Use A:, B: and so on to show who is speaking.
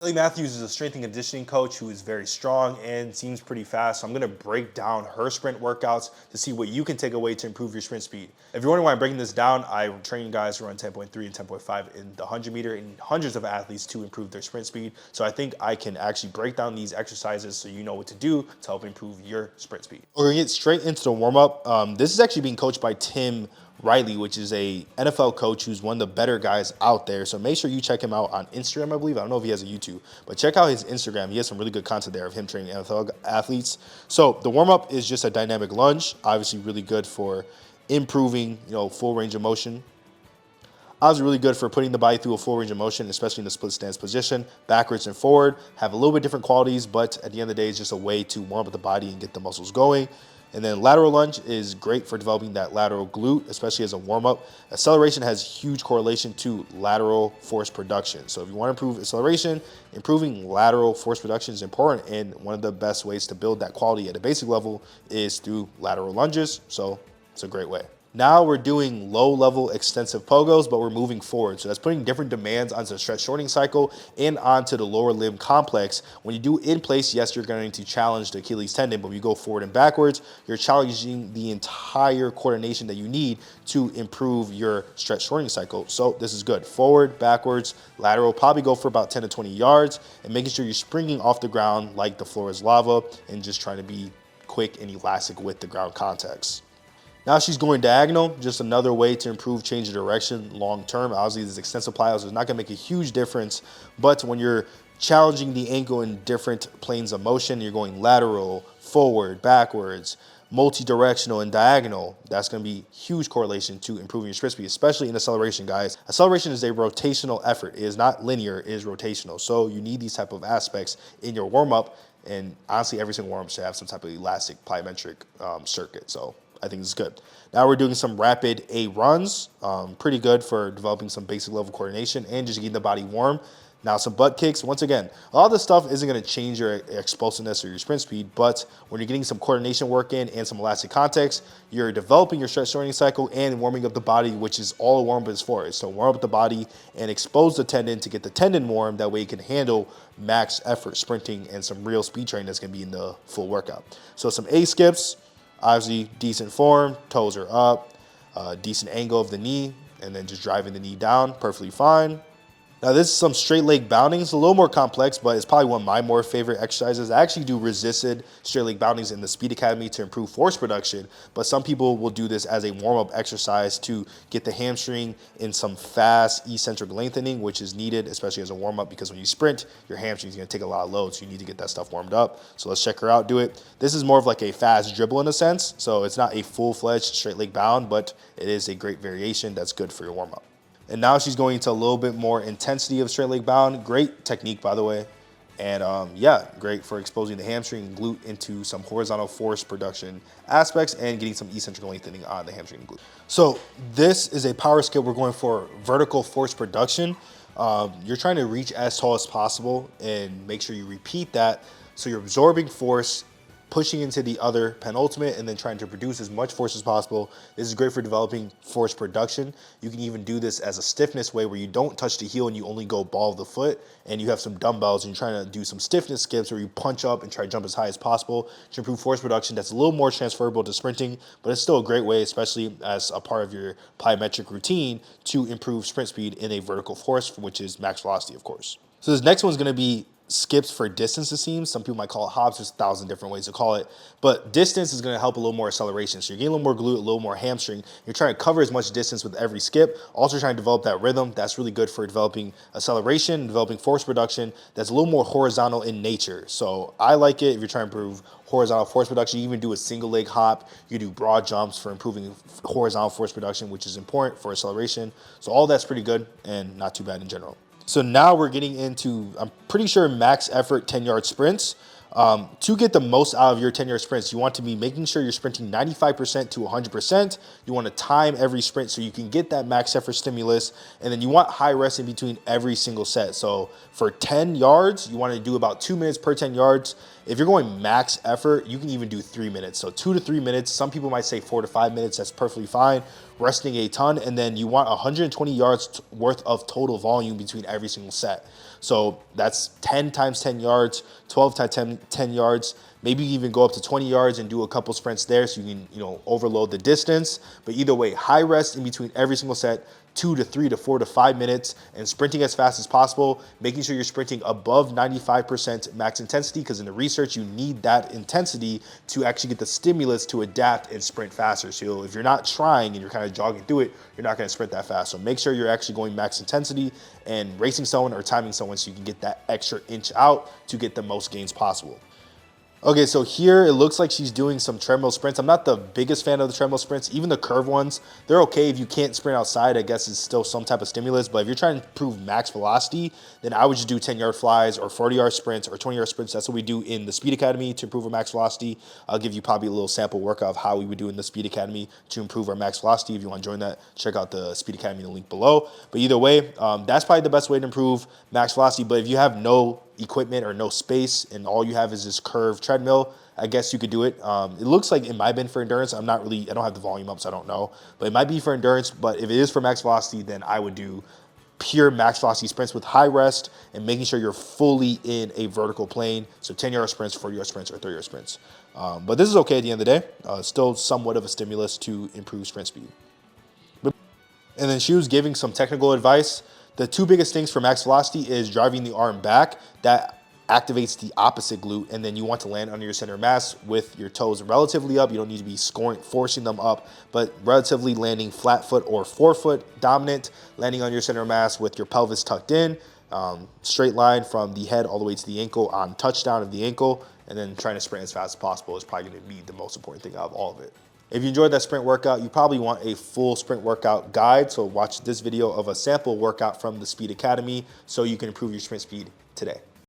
A: Kelly Matthews is a strength and conditioning coach who is very strong and seems pretty fast. So I'm going to break down her sprint workouts to see what you can take away to improve your sprint speed. If you're wondering why I'm breaking this down, I'm training guys who run 10.3 and 10.5 in the 100 meter and hundreds of athletes to improve their sprint speed. So I think I can actually break down these exercises so you know what to do to help improve your sprint speed. We're going to get straight into the warm up. This is actually being coached by Tim Riley, which is a NFL coach who's one of the better guys out there. So make sure you check him out on Instagram, I believe. I don't know if he has a YouTube, but check out his Instagram. He has some really good content there of him training NFL athletes. So the warm-up is just a dynamic lunge, obviously really good for improving, full range of motion. Obviously really good for putting the body through a full range of motion, especially in the split stance position, backwards and forward, have a little bit different qualities, but at the end of the day, it's just a way to warm up the body and get the muscles going. And then lateral lunge is great for developing that lateral glute, especially as a warm-up. Acceleration has huge correlation to lateral force production. So if you want to improve acceleration, improving lateral force production is important. And one of the best ways to build that quality at a basic level is through lateral lunges. So it's a great way. Now we're doing low-level extensive pogos, but we're moving forward. So that's putting different demands onto the stretch shortening cycle and onto the lower limb complex. When you do in place, yes, you're going to challenge the Achilles tendon, but when you go forward and backwards, you're challenging the entire coordination that you need to improve your stretch shortening cycle. So this is good. Forward, backwards, lateral, probably go for about 10 to 20 yards and making sure you're springing off the ground like the floor is lava and just trying to be quick and elastic with the ground contacts. Now she's going diagonal, just another way to improve change of direction long term. Obviously, this extensive plyos is not going to make a huge difference, but when you're challenging the ankle in different planes of motion, you're going lateral, forward, backwards, multi-directional, and diagonal. That's going to be huge correlation to improving your sprint speed, especially in acceleration, guys. Acceleration is a rotational effort. It is not linear, it is rotational. So you need these type of aspects in your warm-up, and honestly, every single warm-up should have some type of elastic plyometric circuit. So I think it's good. Now we're doing some rapid A runs, pretty good for developing some basic level coordination and just getting the body warm. Now some butt kicks. Once again, a lot of this stuff isn't going to change your explosiveness or your sprint speed, but when you're getting some coordination work in and some elastic context, you're developing your stretch shortening cycle and warming up the body, which is all a warm up is for. Is to warm up the body and expose the tendon to get the tendon warm. That way you can handle max effort sprinting and some real speed training that's going to be in the full workout. So some A skips. Obviously, decent form, toes are up, decent angle of the knee, and then just driving the knee down, perfectly fine. Now this is some straight leg bounding. It's a little more complex, but it's probably one of my more favorite exercises. I actually do resisted straight leg boundings in the Speed Academy to improve force production, but some people will do this as a warm-up exercise to get the hamstring in some fast eccentric lengthening, which is needed, especially as a warm-up, because when you sprint, your hamstring is going to take a lot of load, so you need to get that stuff warmed up. So let's check her out, do it. This is more of like a fast dribble in a sense, so it's not a full-fledged straight leg bound, but it is a great variation that's good for your warm-up. And now she's going into a little bit more intensity of straight leg bound. Great technique, by the way. And yeah, great for exposing the hamstring and glute into some horizontal force production aspects and getting some eccentric lengthening on the hamstring and glute. So this is a power skill. We're going for vertical force production. You're trying to reach as tall as possible and make sure you repeat that. So you're absorbing force, pushing into the other penultimate, and then trying to produce as much force as possible. This is great for developing force production. You can even do this as a stiffness way where you don't touch the heel and you only go ball of the foot, and you have some dumbbells and you're trying to do some stiffness skips where you punch up and try to jump as high as possible to improve force production. That's a little more transferable to sprinting, but it's still a great way, especially as a part of your plyometric routine, to improve sprint speed in a vertical force, which is max velocity, of course. So this next one's gonna be skips for distance, it seems. Some people might call it hops. There's 1,000 different ways to call it. But distance is going to help a little more acceleration. So you're getting a little more glute, a little more hamstring. You're trying to cover as much distance with every skip. Also trying to develop that rhythm. That's really good for developing acceleration, developing force production. That's a little more horizontal in nature. So I like it if you're trying to improve horizontal force production. You even do a single leg hop. You do broad jumps for improving horizontal force production, which is important for acceleration. So all that's pretty good and not too bad in general. So now we're getting into, I'm pretty sure, max effort 10-yard sprints. To get the most out of your 10-yard sprints, you want to be making sure you're sprinting 95% to 100%. You want to time every sprint so you can get that max effort stimulus. And then you want high rest in between every single set. So for 10 yards, you want to do about 2 minutes per 10 yards. If you're going max effort, you can even do 3 minutes. So 2 to 3 minutes. Some people might say 4 to 5 minutes. That's perfectly fine. Resting a ton. And then you want 120 yards worth of total volume between every single set. So that's 10 times 10 yards, 12 times 10 yards. Maybe you even go up to 20 yards and do a couple sprints there so you can, overload the distance. But either way, high rest in between every single set, 2 to 3 to 4 to 5 minutes, and sprinting as fast as possible, making sure you're sprinting above 95% max intensity, because in the research, you need that intensity to actually get the stimulus to adapt and sprint faster. So if you're not trying and you're kind of jogging through it, you're not going to sprint that fast. So make sure you're actually going max intensity and racing someone or timing someone so you can get that extra inch out to get the most gains possible. Okay, so here it looks like she's doing some treadmill sprints. I'm not the biggest fan of the treadmill sprints. Even the curve ones, they're okay. If you can't sprint outside, I guess it's still some type of stimulus. But if you're trying to improve max velocity, then I would just do 10-yard flies or 40-yard sprints or 20-yard sprints. That's what we do in the Speed Academy to improve our max velocity. I'll give you probably a little sample workout of how we would do in the Speed Academy to improve our max velocity. If you want to join that, check out the Speed Academy, the link below. But either way, that's probably the best way to improve max velocity. But if you have no equipment or no space and all you have is this curved treadmill, I guess you could do it. It looks like it might have been for endurance. I don't have the volume up, so I don't know. But it might be for endurance. But if it is for max velocity, then I would do pure max velocity sprints with high rest and making sure you're fully in a vertical plane. So 10-yard sprints, 40-yard sprints, or 30-yard sprints. But this is okay at the end of the day. Still somewhat of a stimulus to improve sprint speed. And then she was giving some technical advice. The two biggest things for max velocity is driving the arm back. That activates the opposite glute, and then you want to land under your center of mass with your toes relatively up. You don't need to be forcing them up, but relatively landing flat foot or forefoot dominant, landing on your center of mass with your pelvis tucked in, straight line from the head all the way to the ankle on touchdown of the ankle, and then trying to sprint as fast as possible is probably going to be the most important thing out of all of it. If you enjoyed that sprint workout, you probably want a full sprint workout guide. So watch this video of a sample workout from the Speed Academy so you can improve your sprint speed today.